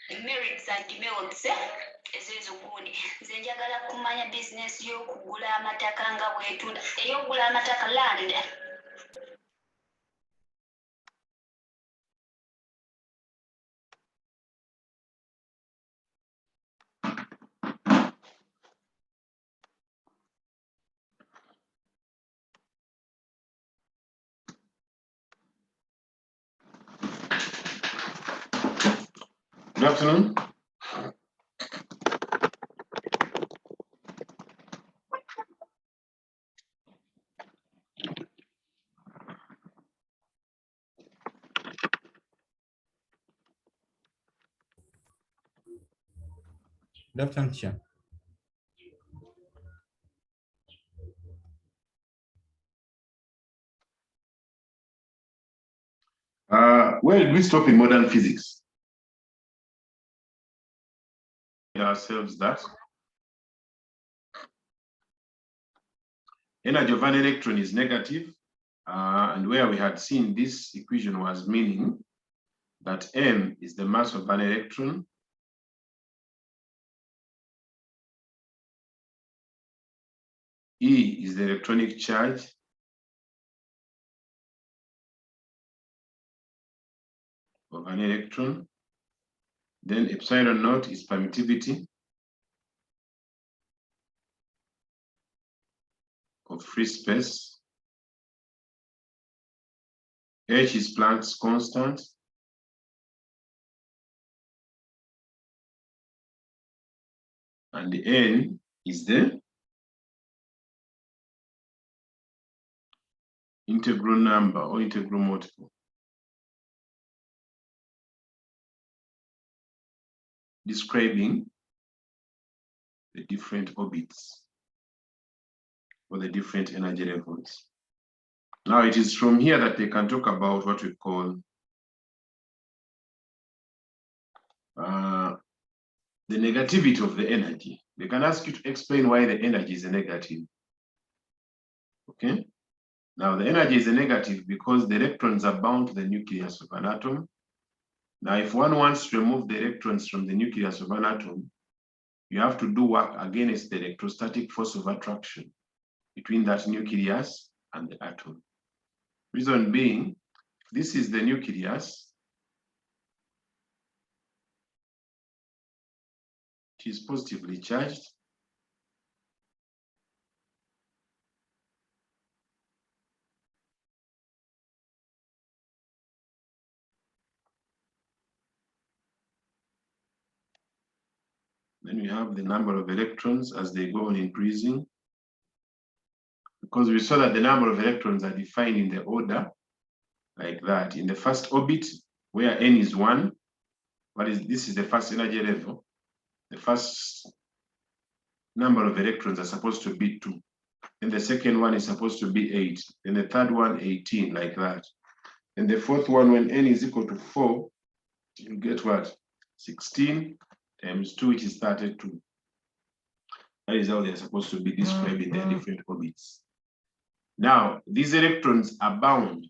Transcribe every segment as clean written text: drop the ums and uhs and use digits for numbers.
Merits and demerits ez'ezogundi. Nze njagala kumanya business y'okugula amataka nga bw'etunda ey'okugula amataka land. Good afternoon. Good afternoon, teacher. Where did we stop in modern physics? Ourselves that energy of an electron is negative, and where we had seen this equation was meaning that m is the mass of an electron, E is the electronic charge, of an electron, then epsilon naught is permittivity of free space, H is Planck's constant, and the N is the integral number or integral multiple, describing the different orbits or the different energy levels. Now it is from here that they can talk about what we call the negativity of the energy. They can ask you to explain why the energy is a negative. Okay. Now the energy is a negative because the electrons are bound to the nucleus of an atom. Now if one wants to remove the electrons from the nucleus of an atom, you have to do work against the electrostatic force of attraction between that nucleus and the atom. Reason being, this is the nucleus. It is positively charged. Then we have the number of electrons as they go on increasing. Because we saw that the number of electrons are defined in the order like that. In the first orbit, where n is 1, this is the first energy level. The first number of electrons are supposed to be 2. And the second one is supposed to be 8. And the third one, 18, like that. And the fourth one, when n is equal to 4, you get what? 16 times 2, which is 32. That is how they're supposed to be described in their different orbits. Now, these electrons are bound.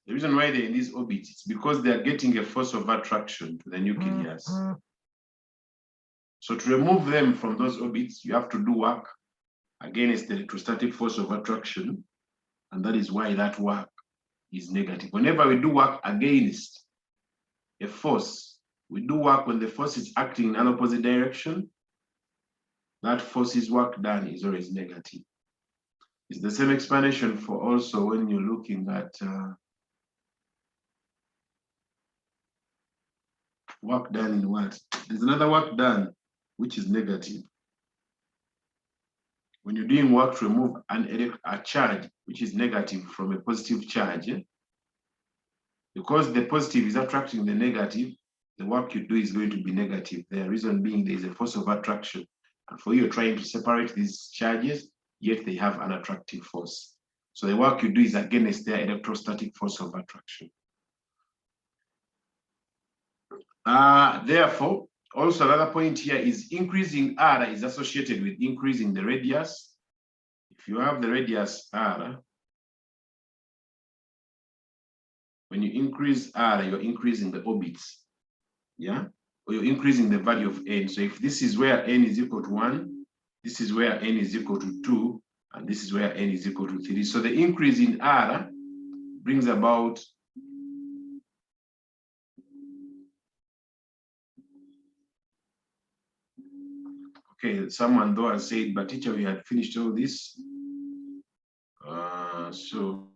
The reason why they're in these orbits is because they're getting a force of attraction to the nucleus. So to remove them from those orbits, you have to do work against the electrostatic force of attraction, and that is why that work is negative. Whenever we do work against a force, we do work when the force is acting in an opposite direction. That force's work done is always negative. It's the same explanation for also when you're looking at work done in what? There's another work done which is negative. When you're doing work to remove a charge which is negative from a positive charge, because the positive is attracting the negative, the work you do is going to be negative. The reason being there is a force of attraction. And for you, you're trying to separate these charges, yet they have an attractive force. So the work you do is against their electrostatic force of attraction. Therefore, also another point here is increasing R is associated with increasing the radius. If you have the radius R, when you increase R, you're increasing the orbits. Yeah. or you're increasing the value of n. So if this is where n is equal to 1, this is where n is equal to 2, and this is where n is equal to 3. So the increase in R brings about okay, someone though has said, but teacher, we had finished all this. So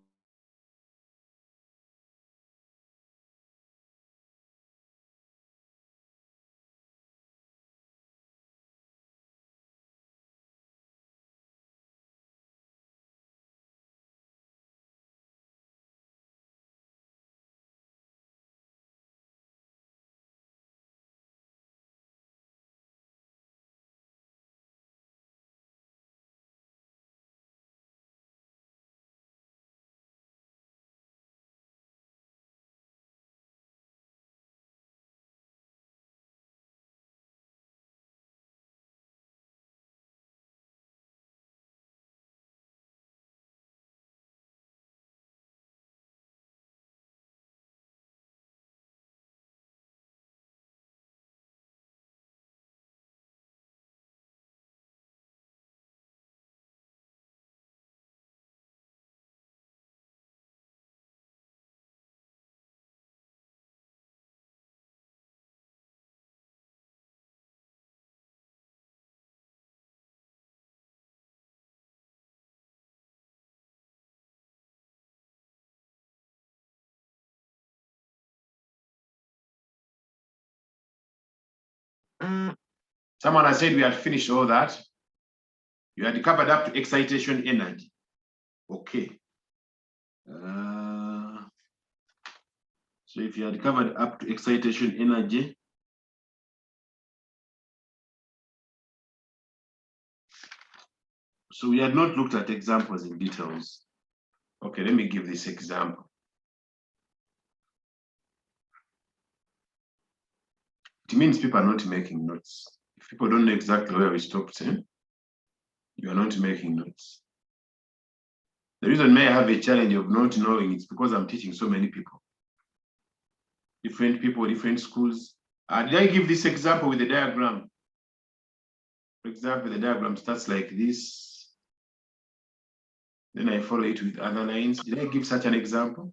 someone has said we had finished all that. You had covered up to excitation energy. Okay. So if you had covered up to excitation energy, so we had not looked at examples in details. Okay, let me give this example. It means people are not making notes. If people don't know exactly where we stopped, you are not making notes. The reason may I have a challenge of not knowing it's because I'm teaching so many people. Different people, different schools. Did I give this example with the diagram? For example, the diagram starts like this. Then I follow it with other lines. Did I give such an example?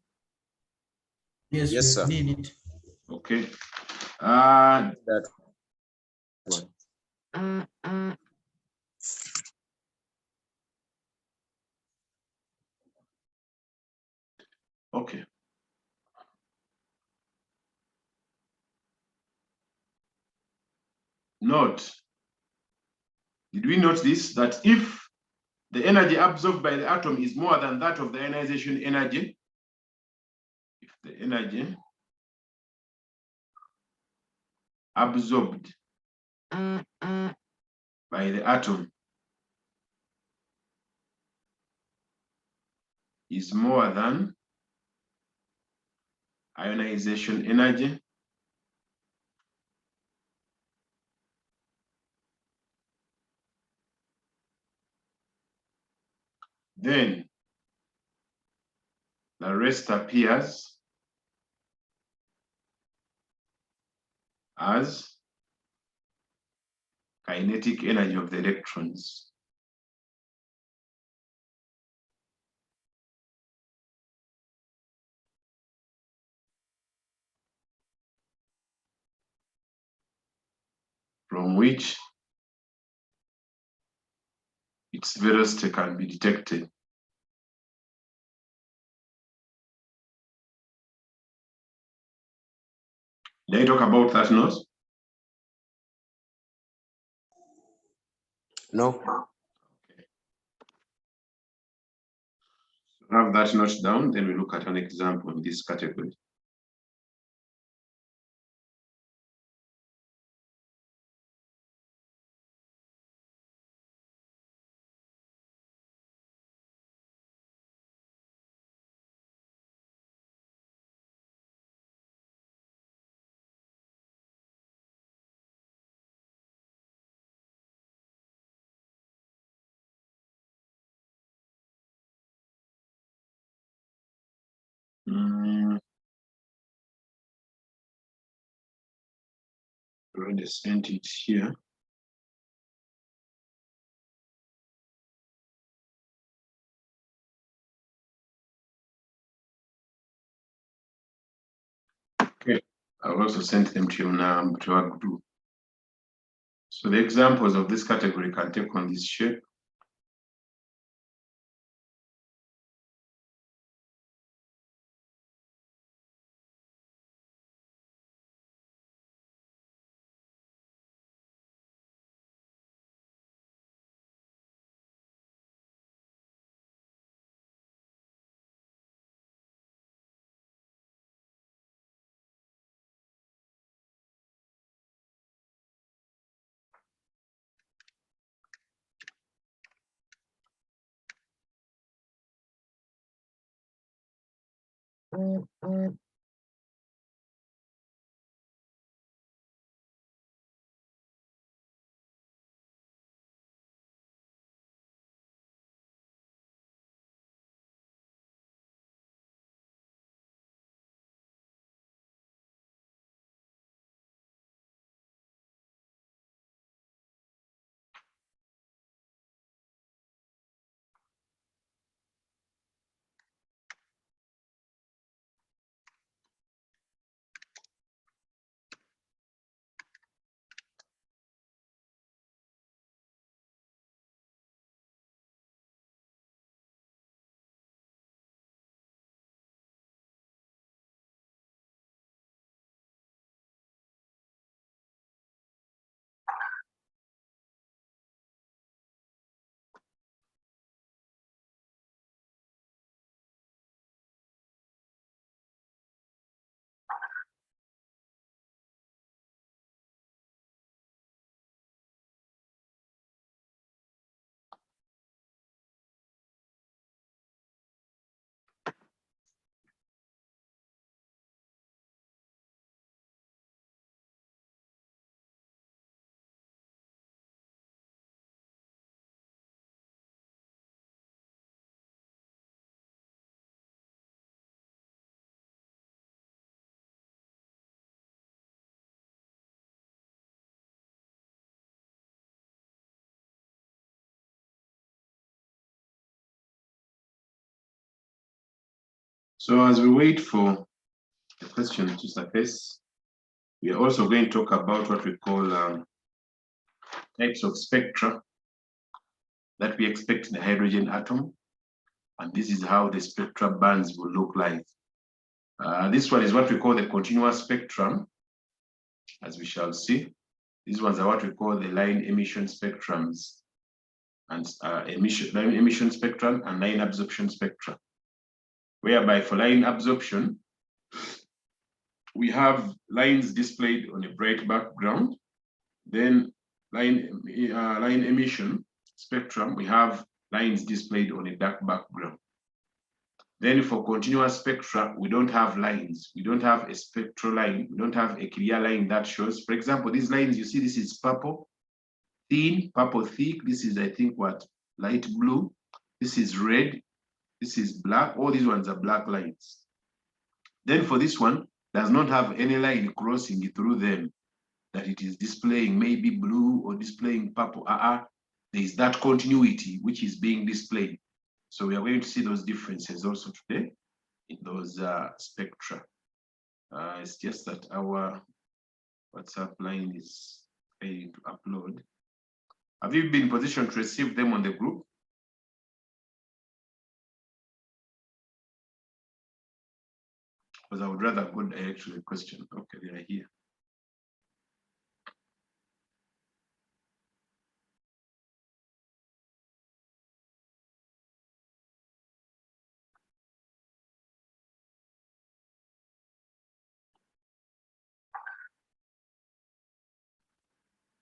Yes, Yes, sir. we did it. Okay. That one. Okay. Note. Did we note this? That if the energy absorbed by the atom is more than that of the ionization energy, if the energy absorbed by the atom is more than ionization energy, then the rest appears as kinetic energy of the electrons. From which its velocity can be detected. Did I talk about that note? No. Okay. So have that note down, then we look at an example in this category. already sent it here. Okay, I've also sent them to you now to our group. So the examples of this category can take on this shape. So as we wait for the question to surface, we are also going to talk about what we call types of spectra that we expect in the hydrogen atom. And this is how the spectra bands will look like. This one is what we call the continuous spectrum, as we shall see. These ones are what we call the line emission spectrums, and line emission spectrum and line absorption spectra. Whereby for line absorption, we have lines displayed on a bright background. Then line emission spectrum, we have lines displayed on a dark background. Then for continuous spectra, we don't have lines. We don't have a spectral line. We don't have a clear line that shows. For example, these lines, you see, this is purple, thin, purple thick. This is, I think, what? Light blue. This is red. This is black. All these ones are black lines. Then for this one, does not have any line crossing through them that it is displaying maybe blue or displaying purple. There is that continuity which is being displayed. So we are going to see those differences also today in those spectra. It's just that our WhatsApp line is failing to upload. Have you been in position to receive them on the group? Because I would rather go direct to the question. Okay, they are here.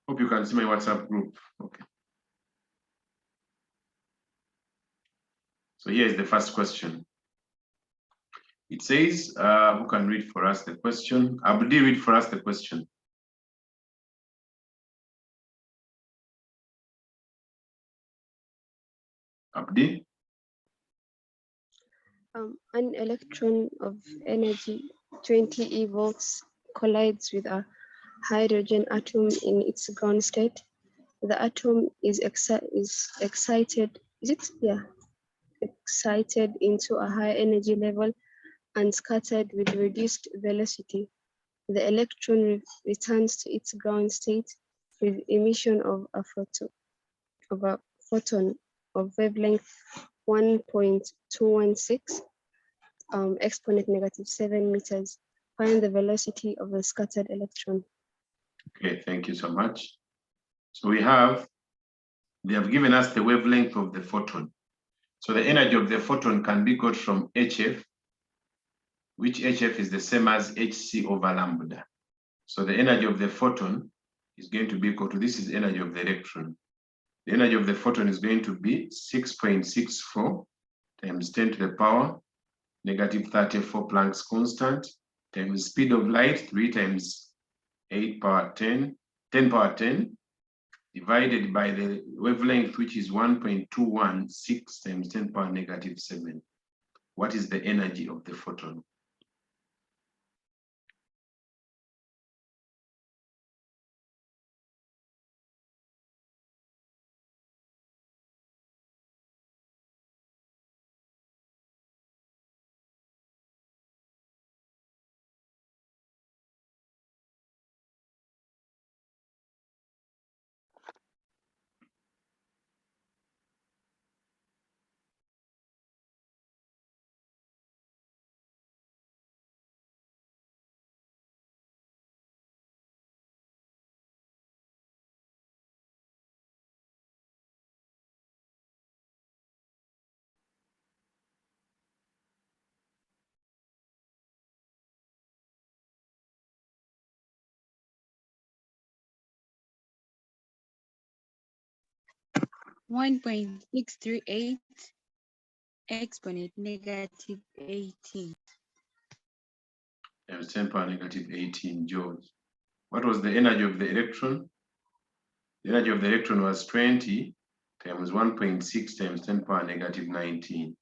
Hope you can see my WhatsApp group. Okay. So here is the first question. It says, who can read for us the question? Abdi, read for us the question. Abdi? An electron of energy 20 eV collides with a hydrogen atom in its ground state. The atom is excited. Is it? Yeah. Excited into a high energy level and scattered with reduced velocity. The electron returns to its ground state with emission of a photon of wavelength 1.216 exponent -7 meters. Find the velocity of the scattered electron. Okay, thank you so much. So they have given us the wavelength of the photon. So the energy of the photon can be got from HF, which HF is the same as HC over lambda. So the energy of the photon is going to be equal to, this is energy of the electron. The energy of the photon is going to be 6.64 times 10 to the power -34 Planck's constant times speed of light 3 times 8 power 10 power 10 divided by the wavelength, which is 1.216 times 10 power -7. What is the energy of the photon? (1.638 exponent -18). Times 10 power -18 joules. What was the energy of the electron? The energy of the electron was 20 times 1.6 times 10 power -19.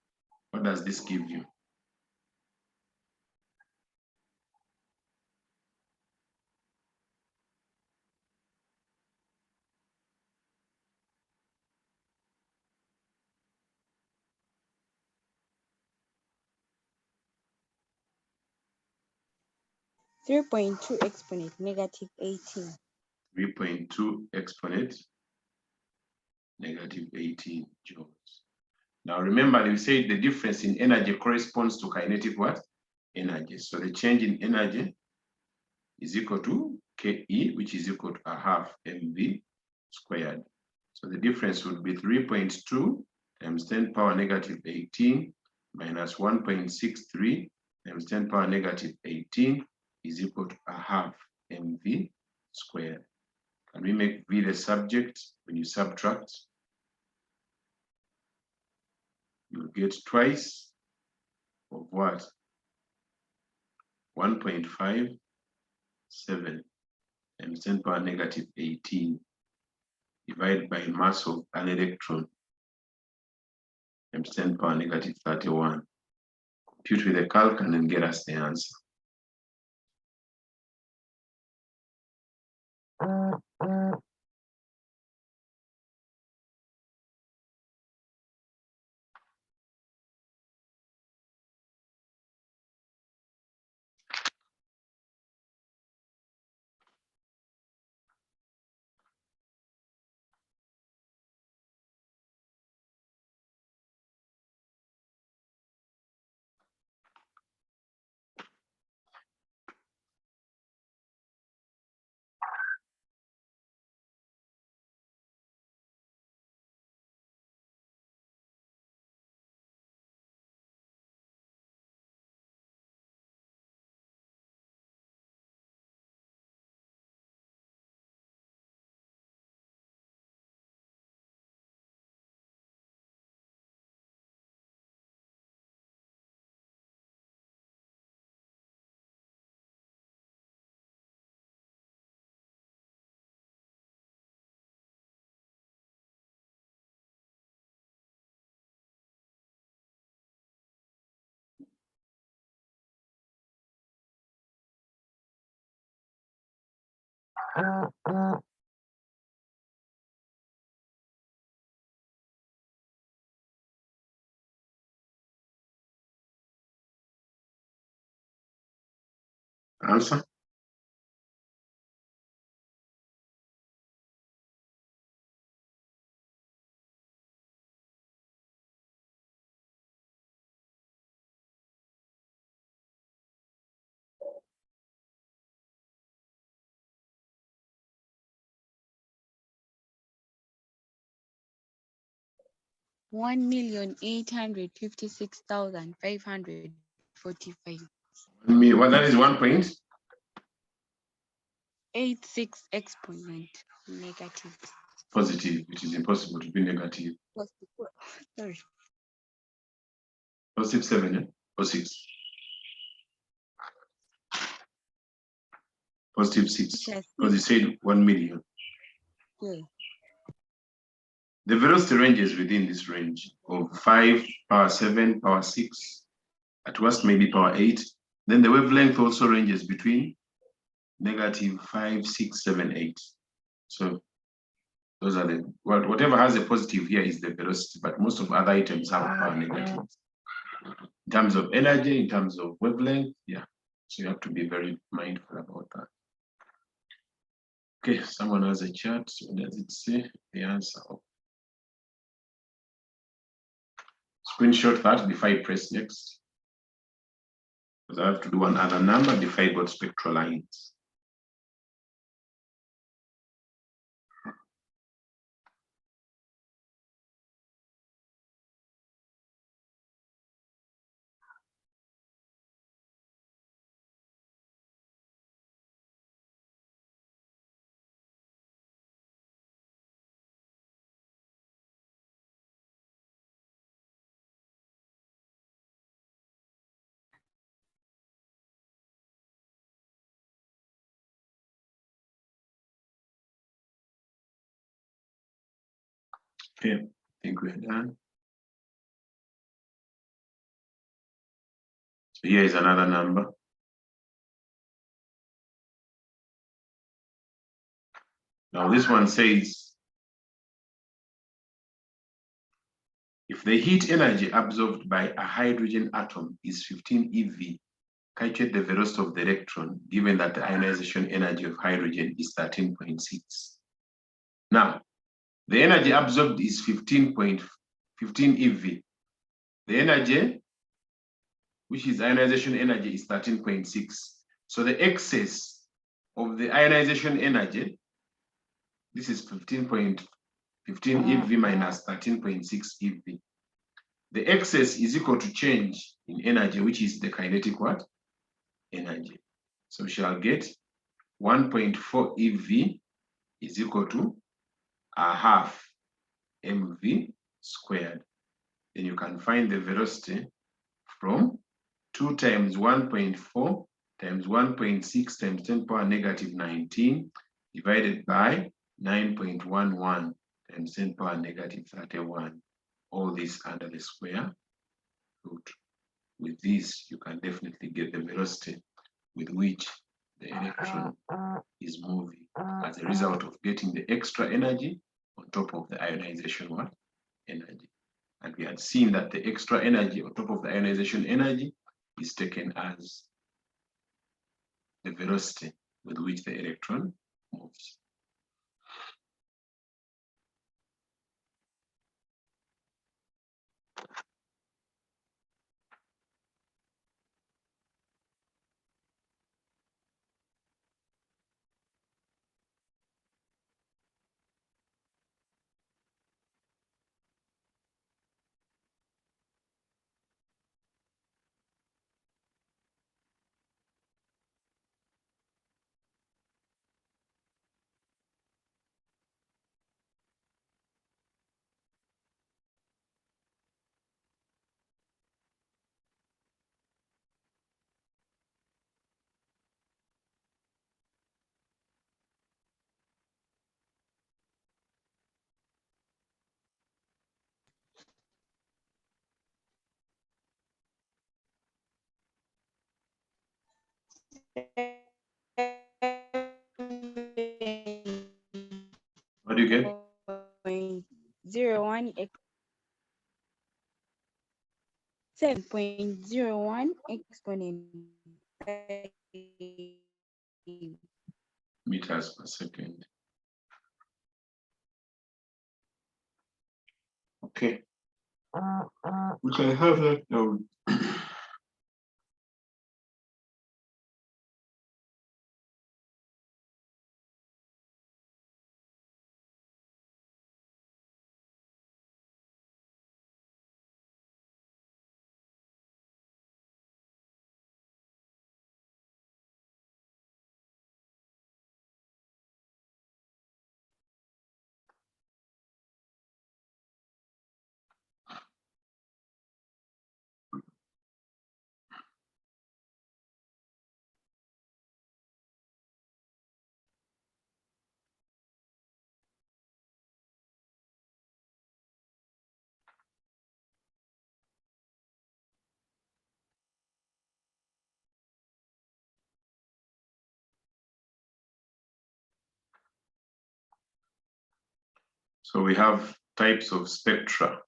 What does this give you? (3.2 exponent -18). 3.2 exponent -18 joules. Now remember, we said the difference in energy corresponds to kinetic what? Energy. So the change in energy is equal to Ke, which is equal to 1/2 mv squared. So the difference would be 3.2 times 10 power -18 minus 1.63 times 10 power -18 is equal to 1/2 mv squared. Can we make V the subject? When you subtract, you'll get twice of what? 1.57 times 10 power -18 divided by mass of an electron times 10 power -31. Compute with the calc and then get us the answer. Answer? One million 856,545. Well, that is 1 point. 86 exponent negative. Positive. It is impossible to be negative. Sorry. Positive 7, eh? Or 6. Positive 6. Yes. Because you said 1 million. Yeah. The velocity ranges within this range of 5, power 7, power 6, at worst maybe power 8. Then the wavelength also ranges between negative 5, 6, 7, 8. So those are the, well, whatever has a positive here is the velocity, but most of other items have power negative. In terms of energy, in terms of wavelength, yeah. So you have to be very mindful about that. Okay, someone has a chart. So does it say the answer? Screenshot that before I press next. Because I have to do one other number before I got spectral lines. Okay, I think we're done. So here is another number. Now this one says, if the heat energy absorbed by a hydrogen atom is 15 eV, calculate the velocity of the electron, given that the ionization energy of hydrogen is 13.6. Now, the energy absorbed is 15 eV. The energy, which is ionization energy, is 13.6. So the excess of the ionization energy, this is 15 eV minus 13.6 eV. The excess is equal to change in energy, which is the kinetic what? Energy. So we shall get 1.4 eV is equal to a half mv squared. Then you can find the velocity from 2 times 1.4 times 1.6 times 10 power negative 19 divided by 9.11 times 10 power negative 31. All this under the square root. With this, you can definitely get the velocity with which the electron is moving as a result of getting the extra energy on top of the ionization what? Energy. And we had seen that the extra energy on top of the ionization energy is taken as the velocity with which the electron moves. 7.01 7.01 exponent meters per second. Okay. We can have that now. So we have types of spectra.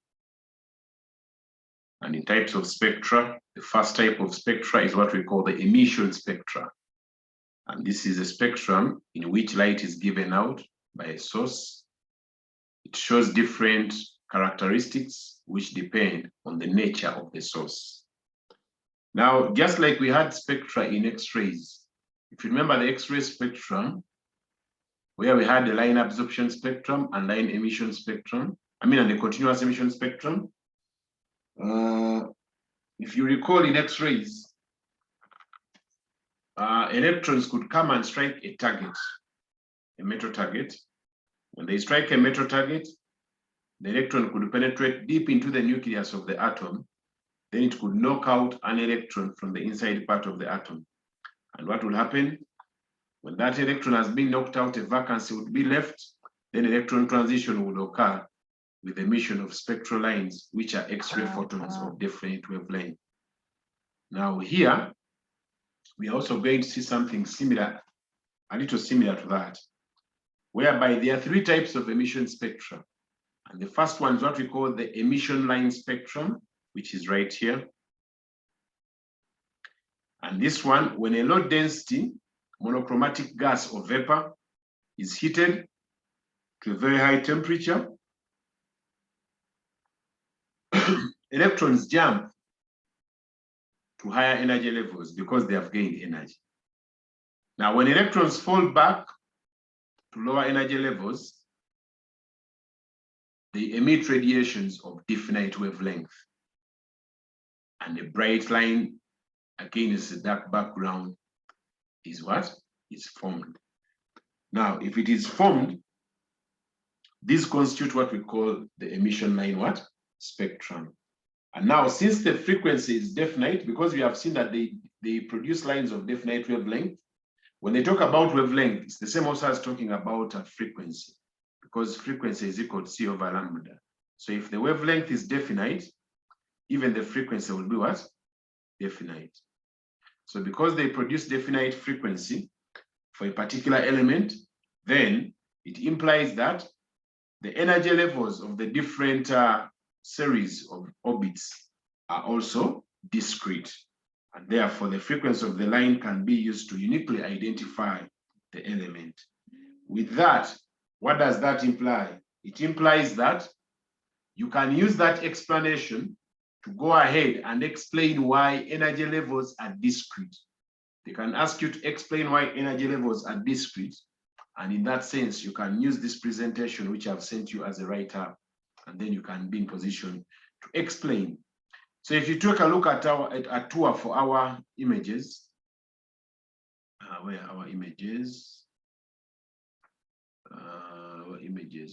And in types of spectra, the first type of spectra is what we call the emission spectra. And this is a spectrum in which light is given out by a source. It shows different characteristics which depend on the nature of the source. Now, just like we had spectra in X-rays, if you remember the X-ray spectrum, where we had the line absorption spectrum and line emission spectrum, and the continuous emission spectrum. If you recall in X-rays, electrons could come and strike a target, a metal target. When they strike a metal target, the electron could penetrate deep into the nucleus of the atom. Then it could knock out an electron from the inside part of the atom. And what will happen? When that electron has been knocked out, a vacancy would be left. Then electron transition would occur with the emission of spectral lines, which are X-ray photons of different wavelength. Now here, we are also going to see something similar, a little similar to that, whereby there are three types of emission spectra. And the first one is what we call the emission line spectrum, which is right here. And this one, when a low density monochromatic gas or vapor is heated to a very high temperature, electrons jump to higher energy levels because they have gained energy. Now, when electrons fall back to lower energy levels, they emit radiations of definite wavelength. And the bright line against the dark background is what? Is formed. Now, if it is formed, these constitute what we call the emission line what? Spectrum. And now, since the frequency is definite, because we have seen that they produce lines of definite wavelength, when they talk about wavelength, it's the same also as talking about a frequency, because frequency is equal to C over lambda. So if the wavelength is definite, even the frequency will be what? Definite. So because they produce definite frequency for a particular element, then it implies that the energy levels of the different series of orbits are also discrete. And therefore, the frequency of the line can be used to uniquely identify the element. With that, what does that imply? It implies that you can use that explanation to go ahead and explain why energy levels are discrete. They can ask you to explain why energy levels are discrete. And in that sense, you can use this presentation, which I've sent you as a write-up, and then you can be in position to explain. So if you take a look at a tour for our images, where are our images?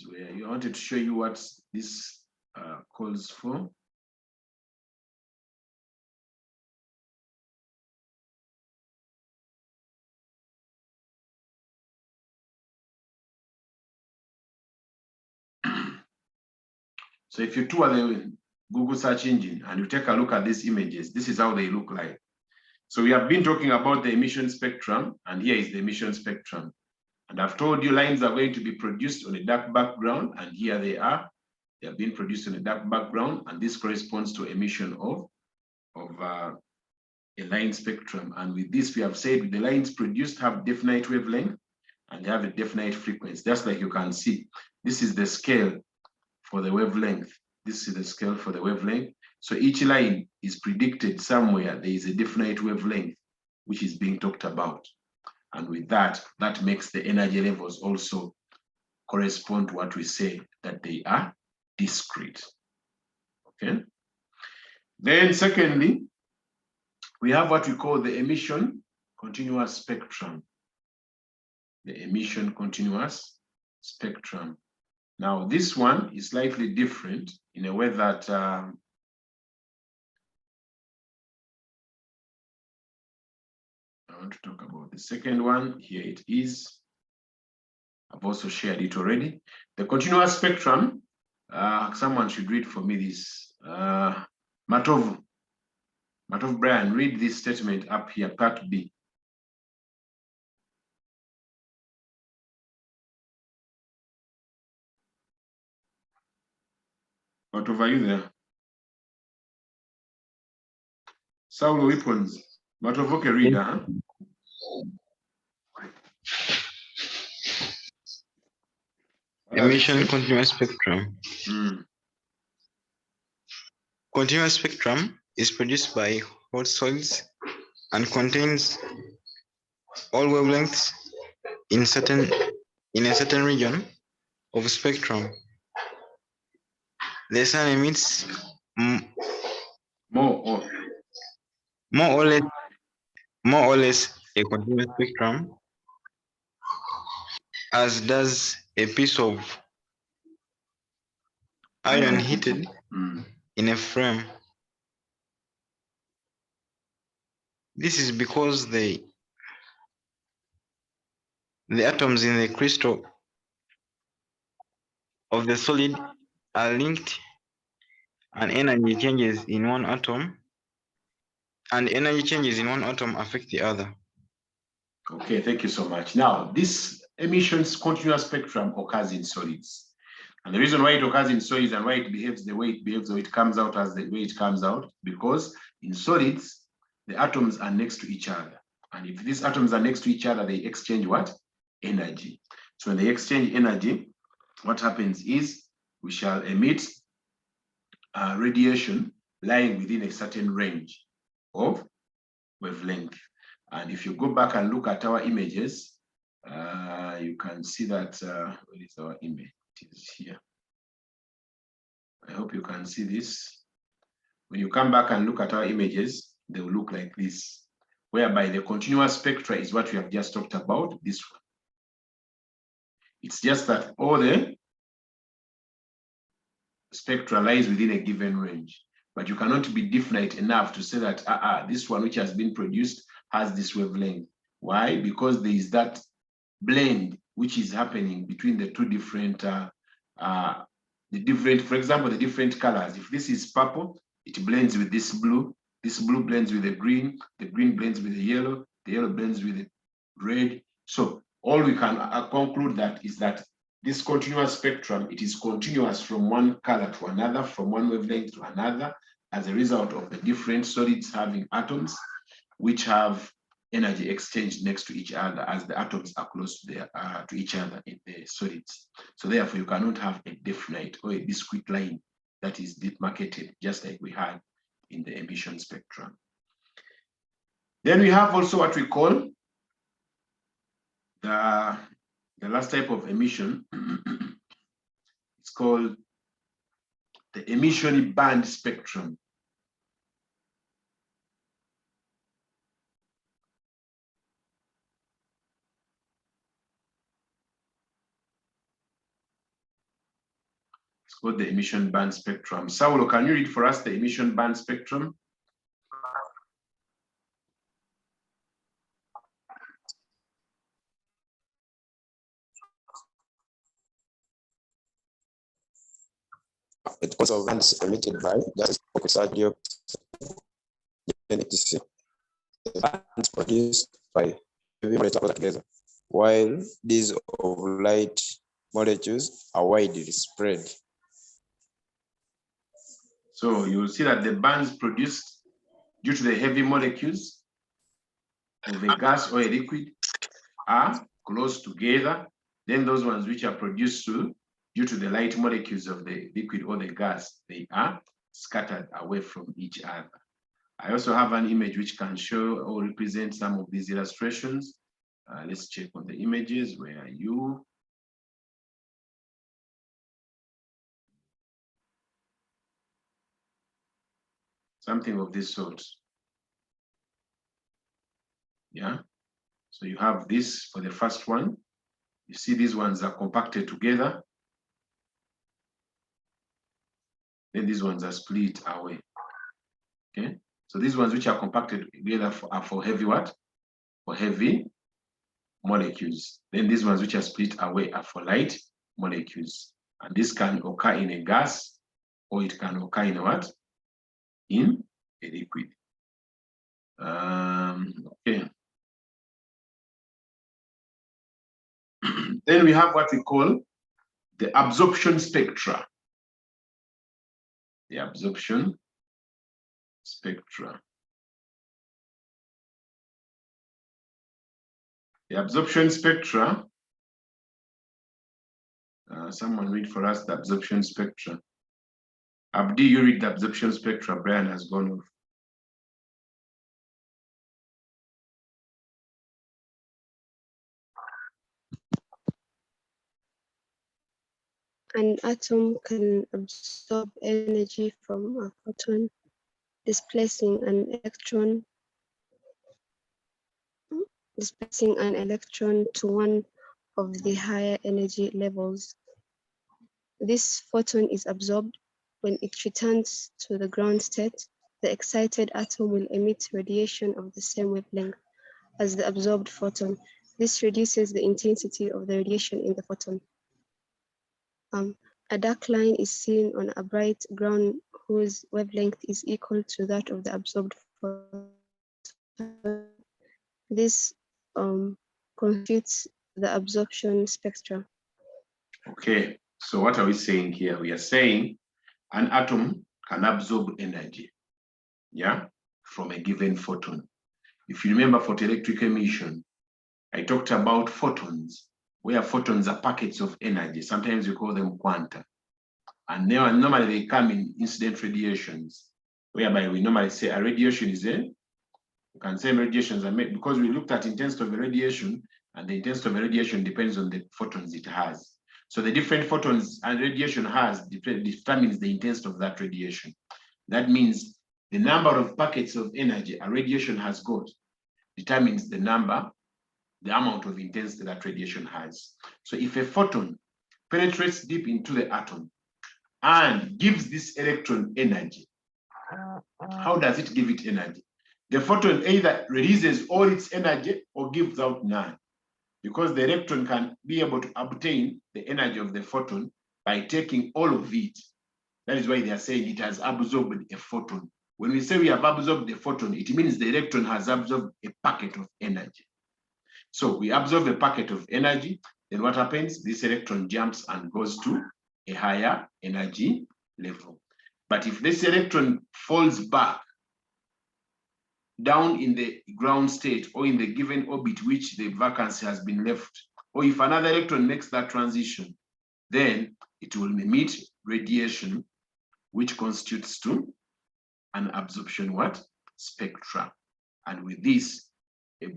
Where you wanted to show you what this calls for. So if you tour the Google search engine and you take a look at these images, this is how they look like. So we have been talking about the emission spectrum, and here is the emission spectrum. And I've told you lines are going to be produced on a dark background, and here they are. They have been produced in a dark background, and this corresponds to emission of a line spectrum. And with this, we have said the lines produced have definite wavelength and they have a definite frequency. Just like you can see, this is the scale for the wavelength. This is the scale for the wavelength. So each line is predicted somewhere. There is a definite wavelength which is being talked about. And with that, that makes the energy levels also correspond to what we say that they are discrete. Okay. Then secondly, we have what we call the emission continuous spectrum. The emission continuous spectrum. Now, this one is slightly different in a way that I want to talk about the second one. Here it is. I've also shared it already. The continuous spectrum, someone should read for me this. Matov Brian, read this statement up here, part B. Matov, are you there? Saulo Weapons. Matov, okay, read, huh? Emission continuous spectrum. Continuous spectrum is produced by hot solids and contains all wavelengths in a certain region of spectrum. The sun emits more or less a continuous spectrum, as does a piece of iron heated in a frame. This is because the atoms in the crystal of the solid are linked, and energy changes in one atom affect the other. Okay, thank you so much. Now, this emissions continuous spectrum occurs in solids. And the reason why it occurs in solids and why it behaves the way it behaves, or it comes out as the way it comes out, because in solids, the atoms are next to each other. And if these atoms are next to each other, they exchange what? Energy. So when they exchange energy, what happens is we shall emit radiation lying within a certain range of wavelength. And if you go back and look at our images, you can see that, where is our image? It is here. I hope you can see this. When you come back and look at our images, they will look like this, whereby the continuous spectra is what we have just talked about, this one. It's just that all the spectra lies within a given range, but you cannot be definite enough to say that this one which has been produced has this wavelength. Why? Because there is that blend which is happening between the two different, for example, the different colors. If this is purple, it blends with this blue blends with the green blends with the yellow blends with the red. So all we can conclude that is that this continuous spectrum, it is continuous from one color to another, from one wavelength to another, as a result of the different solids having atoms which have energy exchange next to each other as the atoms are close to each other in the solids. So therefore, you cannot have a definite or a discrete line that is demarcated, just like we had in the emission spectrum. Then we have also what we call the last type of emission. It's called the emission band spectrum. It's called the emission band spectrum. Saulo, can you read for us the emission band spectrum? It causes of bands emitted by gases, oxide dioxide, etc. The bands produced by heavy molecules together, while these of light molecules are widely spread. So you will see that the bands produced due to the heavy molecules of a gas or a liquid are close together. Then those ones which are produced due to the light molecules of the liquid or the gas, they are scattered away from each other. I also have an image which can show or represent some of these illustrations. Let's check on the images. Where are you? Something of this sort. Yeah. So you have this for the first one. You see these ones are compacted together. Then these ones are split away. Okay. So these ones which are compacted together are for heavy what? For heavy molecules. Then these ones which are split away are for light molecules. And this can occur in a gas, or it can occur in a what? In a liquid. Okay. Then we have what we call the absorption spectra. The absorption spectra. The absorption spectra. Someone read for us the absorption spectra. Abdi, you read the absorption spectra. Brian has gone off. An atom can absorb energy from a photon, displacing an electron to one of the higher energy levels. This photon is absorbed. When it returns to the ground state, the excited atom will emit radiation of the same wavelength as the absorbed photon. This reduces the intensity of the radiation in the photon. A dark line is seen on a bright ground whose wavelength is equal to that of the absorbed photon. This constitutes the absorption spectra. Okay, so what are we saying here? We are saying an atom can absorb energy, yeah, from a given photon. If you remember photoelectric emission, I talked about photons, where photons are packets of energy. Sometimes we call them quanta. And normally they come in incident radiations, whereby we normally say a radiation is a, you can say radiations are made because we looked at intensity of a radiation, and the intensity of a radiation depends on the photons it has. So the different photons and radiation has determines the intensity of that radiation. That means the number of packets of energy a radiation has got determines the amount of intensity that radiation has. So if a photon penetrates deep into the atom and gives this electron energy, how does it give it energy? The photon either releases all its energy or gives out none, because the electron can be able to obtain the energy of the photon by taking all of it. That is why they are saying it has absorbed a photon. When we say we have absorbed a photon, it means the electron has absorbed a packet of energy. So we absorb a packet of energy, then what happens? This electron jumps and goes to a higher energy level. But if this electron falls back down in the ground state or in the given orbit which the vacancy has been left, or if another electron makes that transition, then it will emit radiation, which constitutes to an absorption what? Spectra. And with this, a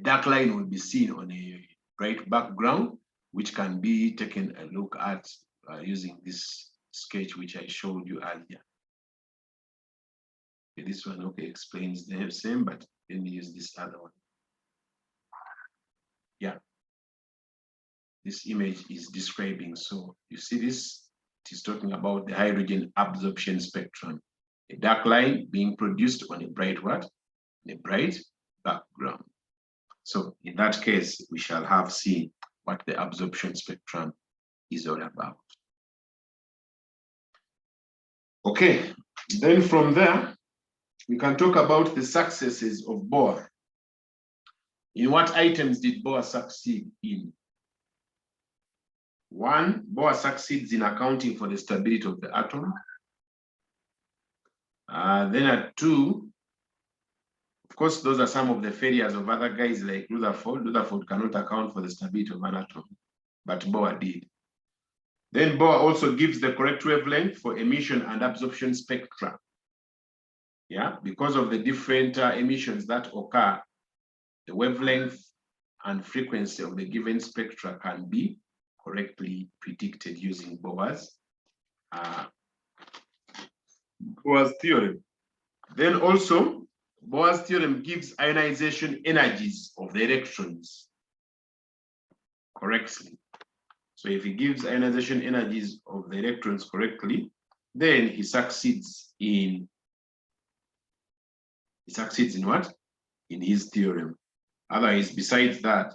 dark line will be seen on a bright background, which can be taken a look at using this sketch which I showed you earlier. Okay, this one, okay, explains the same, but let me use this other one. Yeah, this image is describing. So you see this, it is talking about the hydrogen absorption spectrum. A dark line being produced on a bright what? A bright background. So in that case, we shall have seen what the absorption spectrum is all about. Okay, then from there, we can talk about the successes of Bohr. In what items did Bohr succeed in? One, Bohr succeeds in accounting for the stability of the atom. Then at 2, of course, those are some of the failures of other guys like Rutherford. Rutherford cannot account for the stability of an atom, but Bohr did. Then Bohr also gives the correct wavelength for emission and absorption spectra. Yeah, because of the different emissions that occur, the wavelength and frequency of the given spectra can be correctly predicted using Bohr's theorem. Then also, Bohr's theorem gives ionization energies of the electrons correctly. So if he gives ionization energies of the electrons correctly, then he succeeds in what? In his theorem. Otherwise, besides that,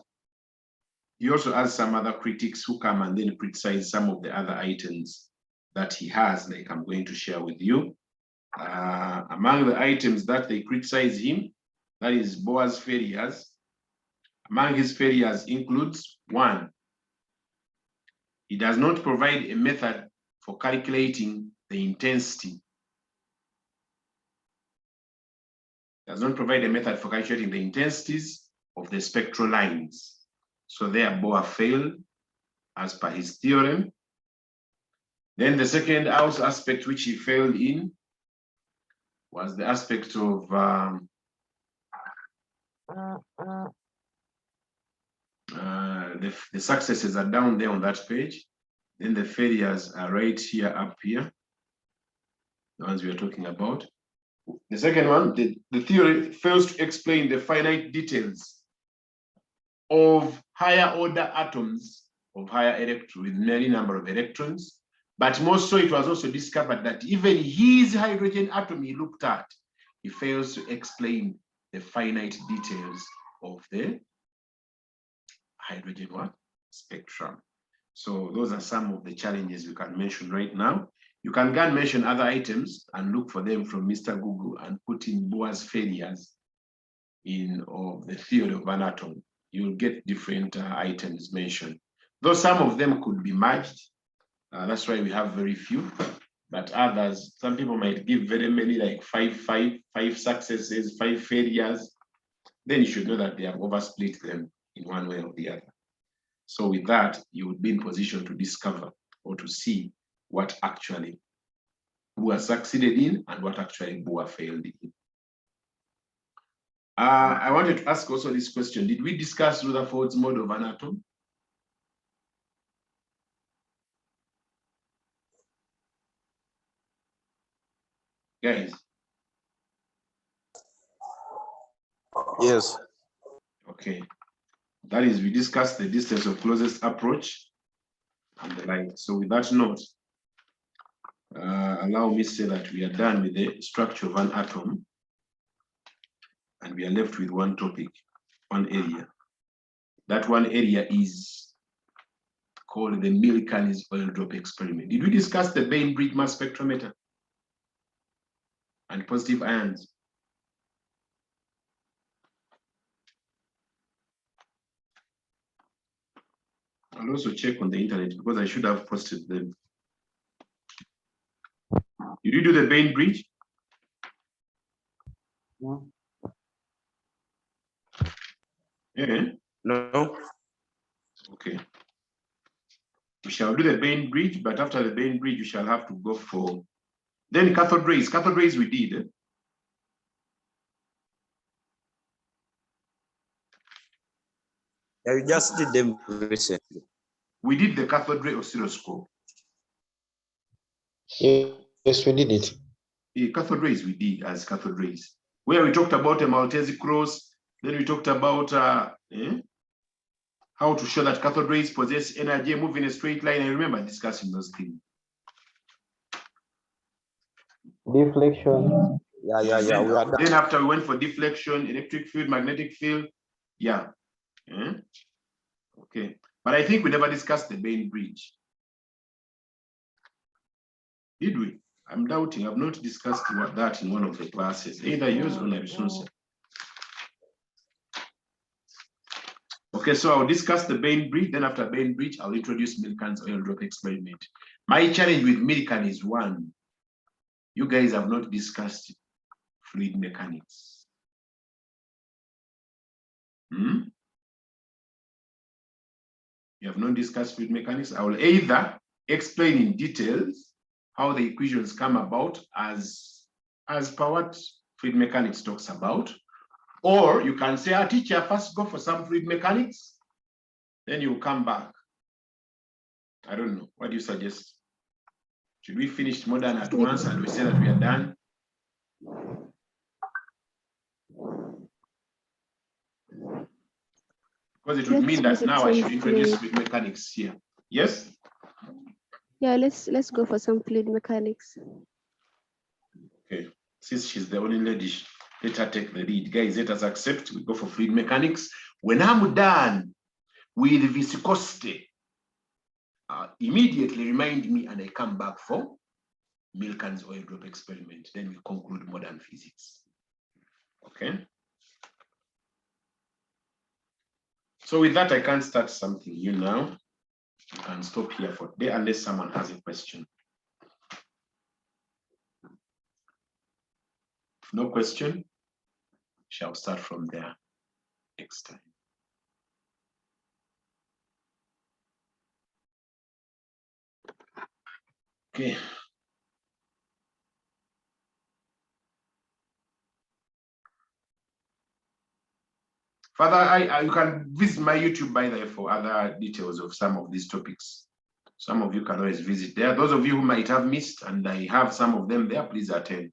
he also has some other critics who come and then criticize some of the other items that he has, like I'm going to share with you. Among the items that they criticize him, that is Bohr's failures. Among his failures includes 1, he does not provide a method for calculating the intensity. Does not provide a method for calculating the intensities of the spectral lines. So there Bohr failed as per his theorem. Then the second aspect which he failed in was the aspect of the successes are down there on that page. Then the failures are right here, up here, the ones we are talking about. The second one, the theory fails to explain the finite details of higher order atoms of higher electrons with many number of electrons. But more so, it was also discovered that even his hydrogen atom he looked at, he fails to explain the finite details of the hydrogen spectrum. So those are some of the challenges we can mention right now. You can go and mention other items and look for them from Mr. Google and put in Bohr's failures of the theory of an atom. You'll get different items mentioned. Though some of them could be merged, that's why we have very few. But others, some people might give very many, like five successes, 5 failures. Then you should know that they have oversplit them in one way or the other. So with that, you would be in position to discover or to see what actually Bohr succeeded in and what actually Bohr failed in. I wanted to ask also this question. Did we discuss Rutherford's mode of an atom? Guys? Yes. Okay. That is, we discussed the distance of closest approach and the like. So with that note, allow me to say that we are done with the structure of an atom and we are left with one topic, one area. That one area is called the Millikan's oil drop experiment. Did we discuss the Bainbridge mass spectrometer and positive ions? I'll also check on the internet because I should have posted them. Did you do the Bainbridge? No. Yeah. No. Okay. We shall do the Bainbridge, but after the Bainbridge, you shall have to go for then cathode rays. Cathode rays we did. Yeah, we just did them recently. We did the cathode ray oscilloscope. Yes, we did it. The cathode rays we did as cathode rays, where we talked about a Maltese cross. Then we talked about how to show that cathode rays possess energy, move in a straight line. I remember discussing those things. Deflection. Yeah. We are done. Then after we went for deflection, electric field, magnetic field. Yeah. Okay. But I think we never discussed the Bainbridge. Did we? I'm doubting. I've not discussed that in one of the classes, either yours or Narison's. Okay. Okay, so I'll discuss the Bain bridge. Then after Bain bridge, I'll introduce Millikan's oil drop experiment. My challenge with Millikan is one. You guys have not discussed fluid mechanics. You have not discussed fluid mechanics. I will either explain in details how the equations come about as per what fluid mechanics talks about, or you can say, teacher, first go for some fluid mechanics, then you come back. I don't know. What do you suggest? Should we finish modern at once and we say that we are done? Because it would mean that now I should introduce fluid mechanics here. Yes? Yeah, let's go for some fluid mechanics. Okay. Since she's the only lady, let her take the lead. Guys, let us accept. We go for fluid mechanics. When I'm done with viscosity, immediately remind me and I come back for Millikan's oil drop experiment. Then we conclude modern physics. Okay. So with that, I can't start something new now. You can stop here for today unless someone has a question. No question? Shall start from there next time. Okay. Further, you can visit my YouTube, by the way, for other details of some of these topics. Some of you can always visit there. Those of you who might have missed, and I have some of them there, please attend.